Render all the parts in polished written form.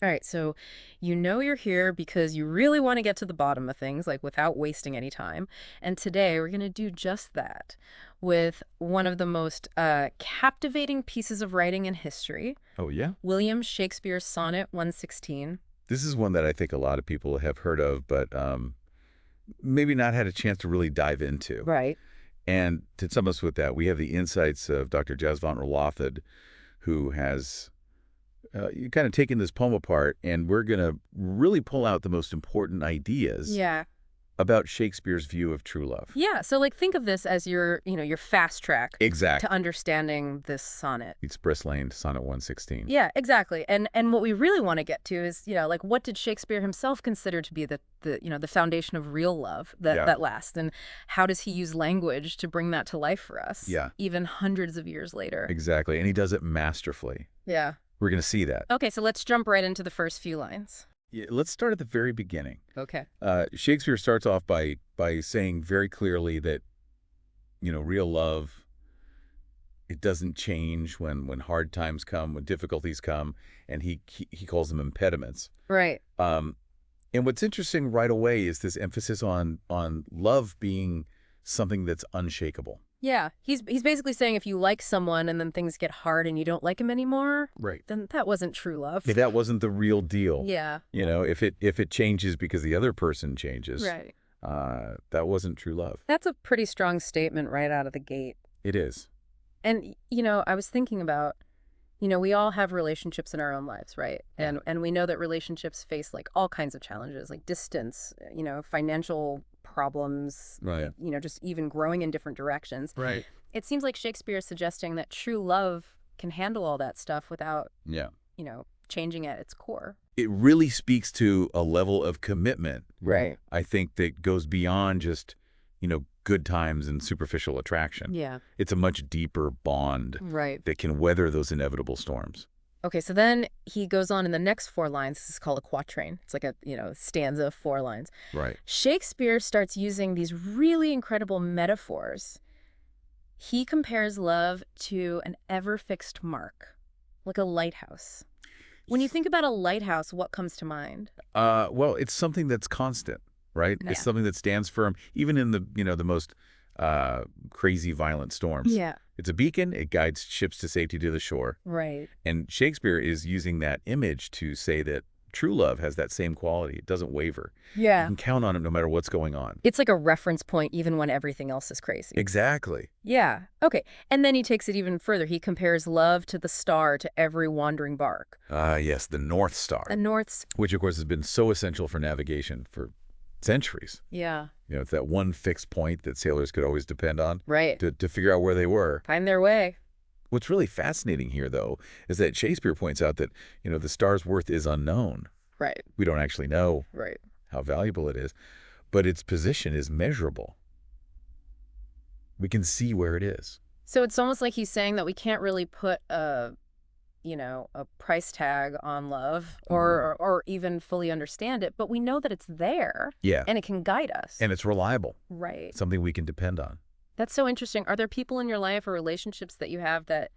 All right, so you know you're here because you really want to get to the bottom of things, like without wasting any time. And today we're going to do just that with one of the most captivating pieces of writing in history, Oh, yeah? William Shakespeare's Sonnet 116. This is one that I think a lot of people have heard of, but maybe not had a chance to really dive into. Right. And to sum us with that, we have the insights of Dr. Jas van Roloffed, who has kind of taken this poem apart, and we're going to really pull out the most important ideas Yeah. about Shakespeare's view of true love. Yeah, so like think of this as your fast track Exact. to understanding this sonnet. Express Lane, Sonnet 116. Yeah, exactly. And what we really want to get to is, like what did Shakespeare himself consider to be the foundation of real love that lasts, and how does he use language to bring that to life for us? Yeah. Even hundreds of years later. Exactly. And he does it masterfully. Yeah. We're going to see that. Okay, so let's jump right into the first few lines. Yeah, let's start at the very beginning. Okay. Shakespeare starts off by saying very clearly that, real love, it doesn't change when hard times come, when difficulties come, and he calls them impediments. Right. And what's interesting right away is this emphasis on love being something that's unshakable. Yeah, he's basically saying if you like someone and then things get hard and you don't like him anymore, Right. then that wasn't true love. If that wasn't the real deal. Yeah. If it changes because the other person changes, Right. that wasn't true love. That's a pretty strong statement right out of the gate. It is. And, I was thinking about, we all have relationships in our own lives, right? And we know that relationships face like all kinds of challenges, like distance, financial problems, Right. Just even growing in different directions. Right. It seems like Shakespeare is suggesting that true love can handle all that stuff without, Yeah. changing at its core. It really speaks to a level of commitment, Right. I think, that goes beyond just, good times and superficial attraction. Yeah. It's a much deeper bond Right. that can weather those inevitable storms. Okay, so then he goes on in the next 4 lines. This is called a quatrain. It's like a, stanza of 4 lines. Right. Shakespeare starts using these really incredible metaphors. He compares love to an ever-fixed mark, like a lighthouse. When you think about a lighthouse, what comes to mind? Well, it's something that's constant, right? Yeah. It's something that stands firm, even in the most crazy, violent storms. Yeah. It's a beacon. It guides ships to safety to the shore. Right. And Shakespeare is using that image to say that true love has that same quality. It doesn't waver. You Yeah. can count on it no matter what's going on. It's like a reference point even when everything else is crazy. Exactly. Yeah. Okay. And then he takes it even further. He compares love to the star to every wandering bark. Yes, the North Star, The North's. which, of course, has been so essential for navigation for centuries. Yeah. It's that one fixed point that sailors could always depend on Right. to figure out where they were. Find their way. What's really fascinating here, though, is that Shakespeare points out that, the star's worth is unknown. Right. We don't actually know Right. how valuable it is, but its position is measurable. We can see where it is. So it's almost like he's saying that we can't really put a price tag on love or even fully understand it, but we know that it's there. Yeah. And it can guide us. And it's reliable. Right. Something we can depend on. That's so interesting. Are there people in your life or relationships that you have that,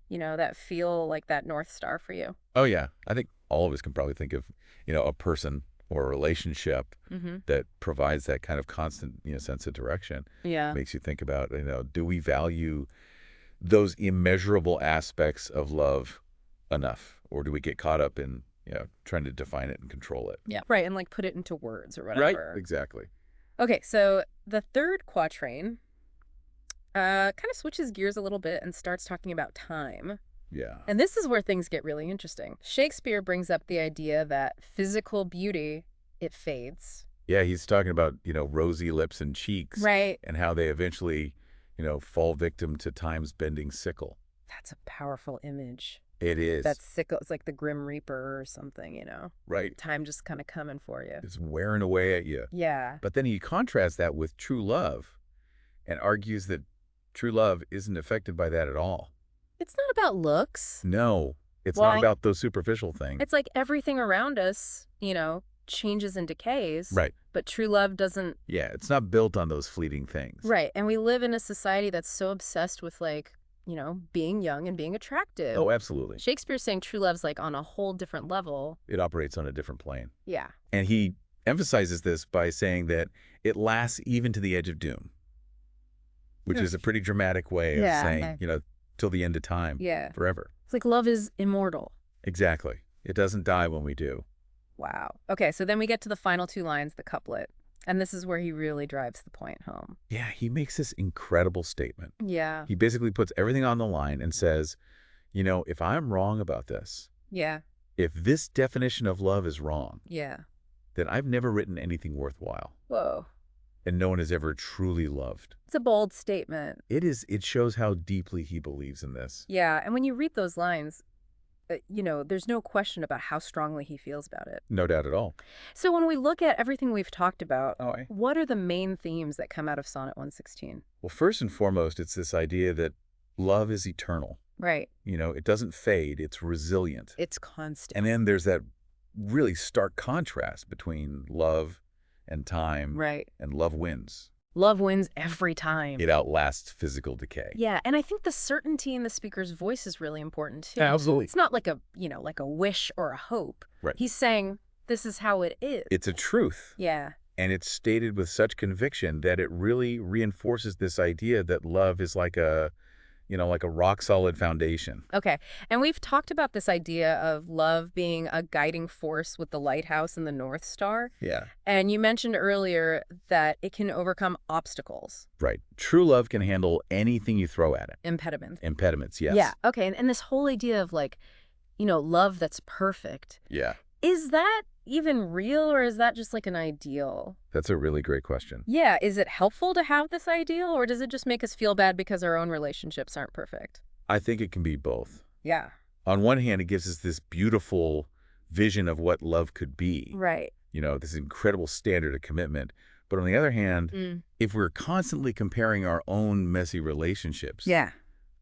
that feel like that North Star for you? Oh, yeah. I think all of us can probably think of, a person or a relationship that provides that kind of constant, sense of direction. Yeah. Makes you think about, do we value those immeasurable aspects of love enough? Or do we get caught up in, trying to define it and control it? Yeah. Right. And like put it into words or whatever. Right. Exactly. Okay. So the third quatrain kind of switches gears a little bit and starts talking about time. Yeah. And this is where things get really interesting. Shakespeare brings up the idea that physical beauty, it fades. Yeah, he's talking about, rosy lips and cheeks. Right. And how they eventually, fall victim to time's bending sickle. That's a powerful image. It is. That sickle, it's like the Grim Reaper or something, right. Time just kind of coming for you. It's wearing away at you. Yeah. But then he contrasts that with true love and argues that true love isn't affected by that at all. It's not about looks. No, it's Well, not about those superficial things. It's like everything around us, changes and decays. Right. But true love doesn't. Yeah, it's not built on those fleeting things. Right. And we live in a society that's so obsessed with like, being young and being attractive. Oh, absolutely. Shakespeare's saying true love's like on a whole different level. It operates on a different plane. Yeah. And he emphasizes this by saying that it lasts even to the edge of doom, which is a pretty dramatic way of saying, till the end of time, forever. It's like love is immortal. Exactly. It doesn't die when we do. Wow. Okay, so then we get to the final two lines, the couplet. And this is where he really drives the point home. Yeah, he makes this incredible statement. Yeah. He basically puts everything on the line and says, if I'm wrong about this, Yeah. if this definition of love is wrong, Yeah. then I've never written anything worthwhile. Whoa. And no one has ever truly loved. It's a bold statement. It is. It shows how deeply he believes in this. Yeah, and when you read those lines, there's no question about how strongly he feels about it. No doubt at all. So when we look at everything we've talked about, Oh, what are the main themes that come out of Sonnet 116? Well, first and foremost, it's this idea that love is eternal. Right. It doesn't fade. It's resilient. It's constant. And then there's that really stark contrast between love and time. Right. And love wins. Love wins every time. It outlasts physical decay. Yeah, and I think the certainty in the speaker's voice is really important too. Absolutely. It's not like a wish or a hope. Right. He's saying this is how it is. It's a truth. Yeah. And it's stated with such conviction that it really reinforces this idea that love is like a rock solid foundation. Okay. And we've talked about this idea of love being a guiding force with the lighthouse and the North Star. Yeah. And you mentioned earlier that it can overcome obstacles. Right. True love can handle anything you throw at it. Impediments, yes. Yeah. Okay. And this whole idea of love that's perfect. Yeah. Is that even real, or is that just like an ideal? That's a really great question. Yeah. Is it helpful to have this ideal, or does it just make us feel bad because our own relationships aren't perfect? I think it can be both. Yeah. On one hand, it gives us this beautiful vision of what love could be. Right. This incredible standard of commitment. But on the other hand, if we're constantly comparing our own messy relationships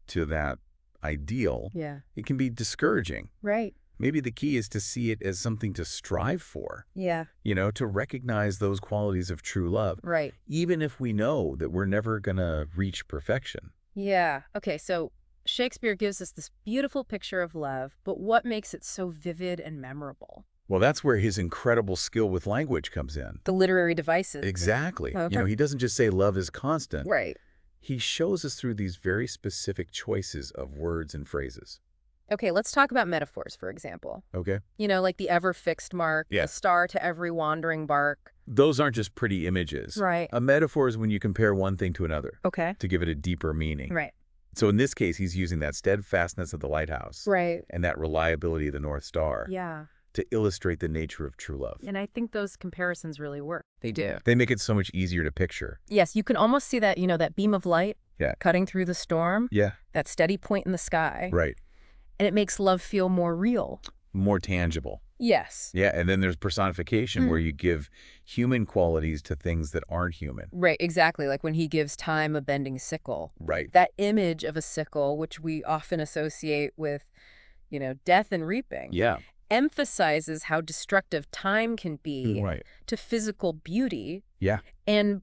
to that ideal, it can be discouraging. Right. Maybe the key is to see it as something to strive for. Yeah. To recognize those qualities of true love. Right. Even if we know that we're never going to reach perfection. Yeah. Okay, so Shakespeare gives us this beautiful picture of love, but what makes it so vivid and memorable? Well, that's where his incredible skill with language comes in. The literary devices. Exactly. Okay. He doesn't just say love is constant. Right. He shows us through these very specific choices of words and phrases. Okay, let's talk about metaphors, for example. Okay. Like the ever-fixed mark, Yeah. the star to every wandering bark. Those aren't just pretty images. Right. A metaphor is when you compare one thing to another. Okay. To give it a deeper meaning. Right. So in this case, he's using that steadfastness of the lighthouse. Right. And that reliability of the North Star. Yeah. To illustrate the nature of true love. And I think those comparisons really work. They do. They make it so much easier to picture. Yes, you can almost see that, that beam of light cutting through the storm. Yeah. That steady point in the sky. Right. And it makes love feel more real. More tangible. Yes. Yeah, and then there's personification where you give human qualities to things that aren't human. Right, exactly. Like when he gives time a bending sickle. Right. That image of a sickle, which we often associate with, death and reaping. Yeah. Emphasizes how destructive time can be to physical beauty. Yeah. And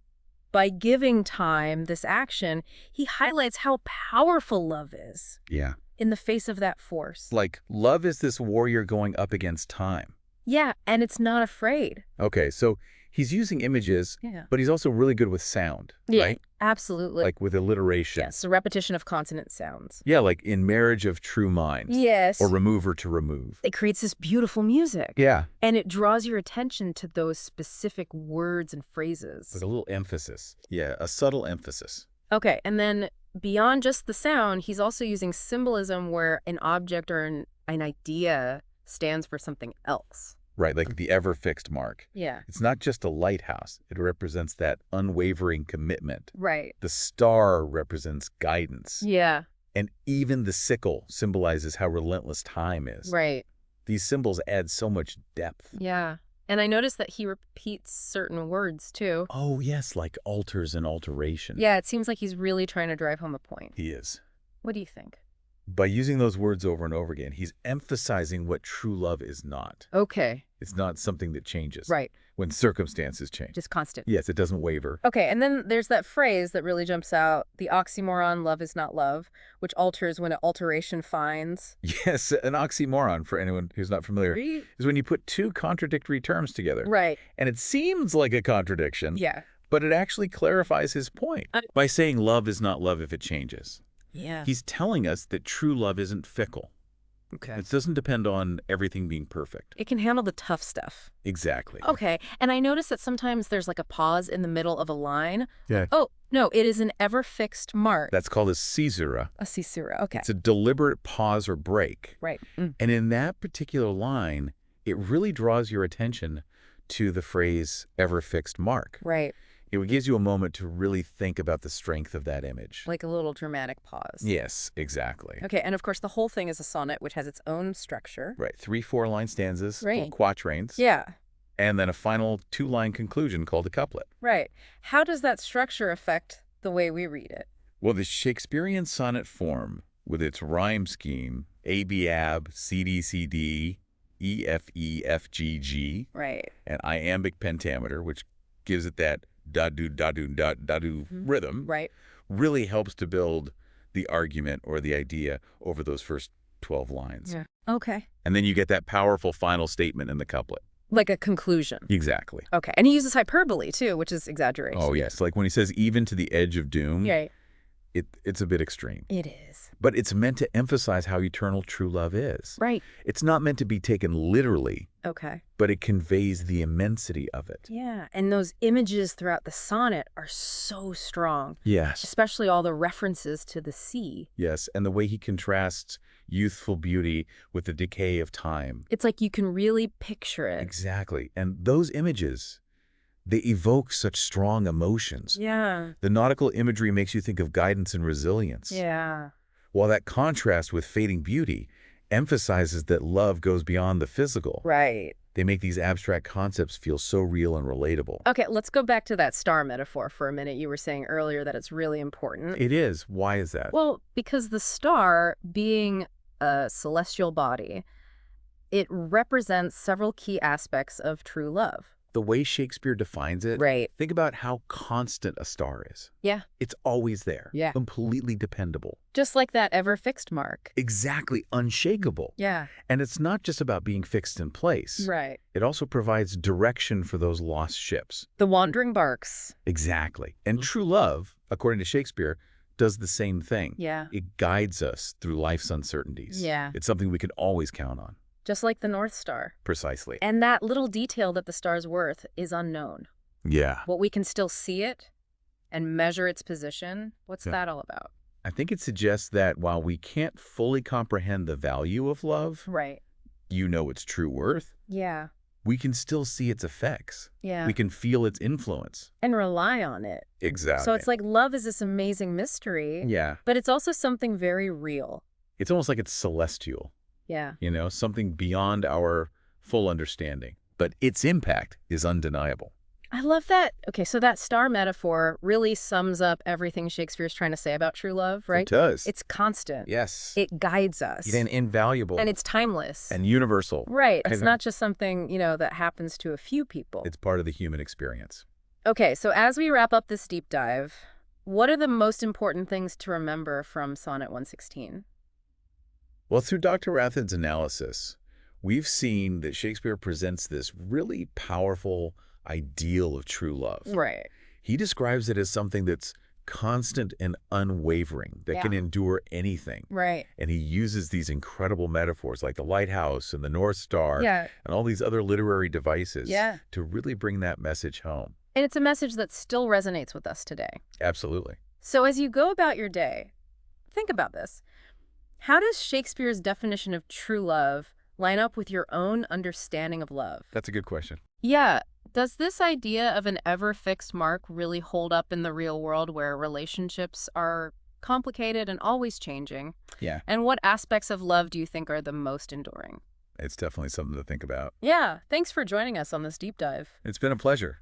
by giving time this action, he highlights how powerful love is. Yeah. In the face of that force. Like, love is this warrior going up against time. Yeah, and it's not afraid. Okay, so he's using images, but he's also really good with sound, right? Absolutely. Like with alliteration. Yes, the repetition of consonant sounds. Yeah, like in Marriage of True Minds. Yes. Or Remover to Remove. It creates this beautiful music. Yeah. And it draws your attention to those specific words and phrases. With a little emphasis. Yeah, a subtle emphasis. Okay, and then beyond just the sound, he's also using symbolism where an object or an idea stands for something else. Right, like the ever-fixed mark. Yeah. It's not just a lighthouse. It represents that unwavering commitment. Right. The star represents guidance. Yeah. And even the sickle symbolizes how relentless time is. Right. These symbols add so much depth. Yeah. And I noticed that he repeats certain words, too. Oh, yes, like alters and alteration. Yeah, it seems like he's really trying to drive home a point. He is. What do you think? By using those words over and over again, he's emphasizing what true love is not. Okay. It's not something that changes Right. when circumstances change. Just constant. Yes, it doesn't waver. Okay, and then there's that phrase that really jumps out, the oxymoron, love is not love, which alters when an alteration finds. Yes, an oxymoron, for anyone who's not familiar, Right. is when you put two contradictory terms together. Right. And it seems like a contradiction, Yeah. but it actually clarifies his point by saying love is not love if it changes. Yeah. He's telling us that true love isn't fickle. Okay. It doesn't depend on everything being perfect. It can handle the tough stuff. Exactly. Okay, and I notice that sometimes there's like a pause in the middle of a line. Yeah. Oh, no, it is an ever-fixed mark. That's called a caesura. A caesura, okay. It's a deliberate pause or break. Right. And in that particular line, it really draws your attention to the phrase ever-fixed mark. Right. It gives you a moment to really think about the strength of that image. Like a little dramatic pause. Yes, exactly. Okay, and of course the whole thing is a sonnet, which has its own structure. Right. 3 4-line stanzas, Right. called quatrains. Yeah, And then a final 2-line conclusion called a couplet. right. How does that structure affect the way we read it? Well, the Shakespearean sonnet form, with its rhyme scheme, A-B-A-B, C-D-C-D, E-F-E-F-G-G, Right. and iambic pentameter, which gives it that da-do, rhythm, Right. really helps to build the argument or the idea over those first 12 lines. Yeah. Okay. And then you get that powerful final statement in the couplet. Like a conclusion. Exactly. Okay, and he uses hyperbole too, which is exaggeration. Oh, yes. Like when he says even to the edge of doom, Right. it's a bit extreme. It is. But it's meant to emphasize how eternal true love is. Right. It's not meant to be taken literally, Okay. but it conveys the immensity of it. Yeah, and those images throughout the sonnet are so strong, Yes. especially all the references to the sea. Yes, and the way he contrasts youthful beauty with the decay of time. It's like you can really picture it. Exactly. And those images, they evoke such strong emotions. Yeah. The nautical imagery makes you think of guidance and resilience. Yeah. While that contrast with fading beauty emphasizes that love goes beyond the physical. Right. They make these abstract concepts feel so real and relatable. Okay, let's go back to that star metaphor for a minute. You were saying earlier that it's really important. It is. Why is that? Well, because the star, being a celestial body, it represents several key aspects of true love. The way Shakespeare defines it, Right. think about how constant a star is. Yeah. It's always there. Yeah. Completely dependable. Just like that ever-fixed mark. Exactly. Unshakable. Yeah. And it's not just about being fixed in place. Right. It also provides direction for those lost ships. The wandering barks. Exactly. And true love, according to Shakespeare, does the same thing. Yeah. It guides us through life's uncertainties. Yeah. It's something we can always count on. Just like the North Star. Precisely. And that little detail that the star's worth is unknown. Yeah. What we can still see it and measure its position, what's Yeah. that all about? I think it suggests that while we can't fully comprehend the value of love, Right. its true worth, Yeah. we can still see its effects. Yeah. We can feel its influence. And rely on it. Exactly. So it's like love is this amazing mystery, Yeah. but it's also something very real. It's almost like it's celestial, Yeah. something beyond our full understanding. But its impact is undeniable. I love that. Okay, so that star metaphor really sums up everything Shakespeare's trying to say about true love, right? It does. It's constant. Yes. It guides us. And invaluable. And it's timeless. And universal. Right. It's not just something, that happens to a few people. It's part of the human experience. Okay, so as we wrap up this deep dive, what are the most important things to remember from Sonnet 116? Well, through Dr. Rathen's analysis, we've seen that Shakespeare presents this really powerful ideal of true love. Right. He describes it as something that's constant and unwavering, that can endure anything. Right. And he uses these incredible metaphors like the lighthouse and the North Star Yeah. and all these other literary devices Yeah. to really bring that message home. And it's a message that still resonates with us today. Absolutely. So as you go about your day, think about this. How does Shakespeare's definition of true love line up with your own understanding of love? That's a good question. Yeah. Does this idea of an ever-fixed mark really hold up in the real world where relationships are complicated and always changing? Yeah. And what aspects of love do you think are the most enduring? It's definitely something to think about. Yeah. Thanks for joining us on this deep dive. It's been a pleasure.